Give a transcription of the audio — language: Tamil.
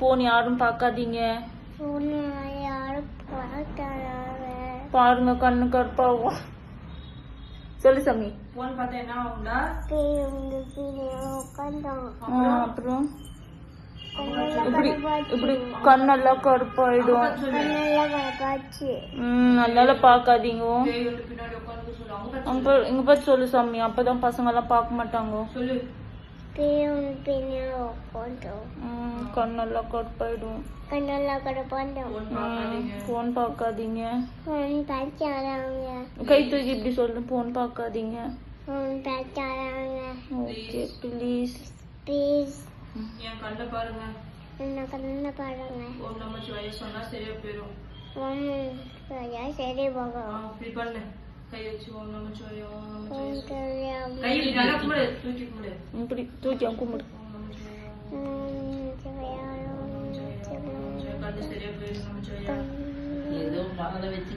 போன் யாரும் பார்க்காதீங்க. யாரும் பாருங்க கண்ணு கருப்பாகும். சொல்லு சாமி. போன் பார்த்தா என்ன ஆகும்டா? அப்புறம் இப்படி கண்ணெல்லாம் கருப்பாயிடும். அதனால பாக்காதீங்க. இங்க பார்த்து சொல்லு சாமி, அப்பதான் பசங்க எல்லாம் பார்க்க மாட்டாங்க. சொல்லு. கண்ணெல்லாம் கருப்பாயிடும். போன் பார்க்காதீங்க. கை தூக்கி இப்படி சொல்லு, போன் பார்க்காதீங்க. Okay please. என் கண்ணை பாருங்க. ஓம் நமச்சிவாய சொன்னா சரியா போயிடும். இப்படி பண்ணு. கை வச்சு ஓம் நமச்சிவாய ஓம் நமச்சிவாய. கை நல்லா கும்பிடு, தூக்கி கும்பிடு. இப்படி தூக்கி கும்பிடு. ஓம் நமச்சிவாய கண்ணு சரியா போயிடும். நமச்சிவாய. ஏதோ மாலை வச்சு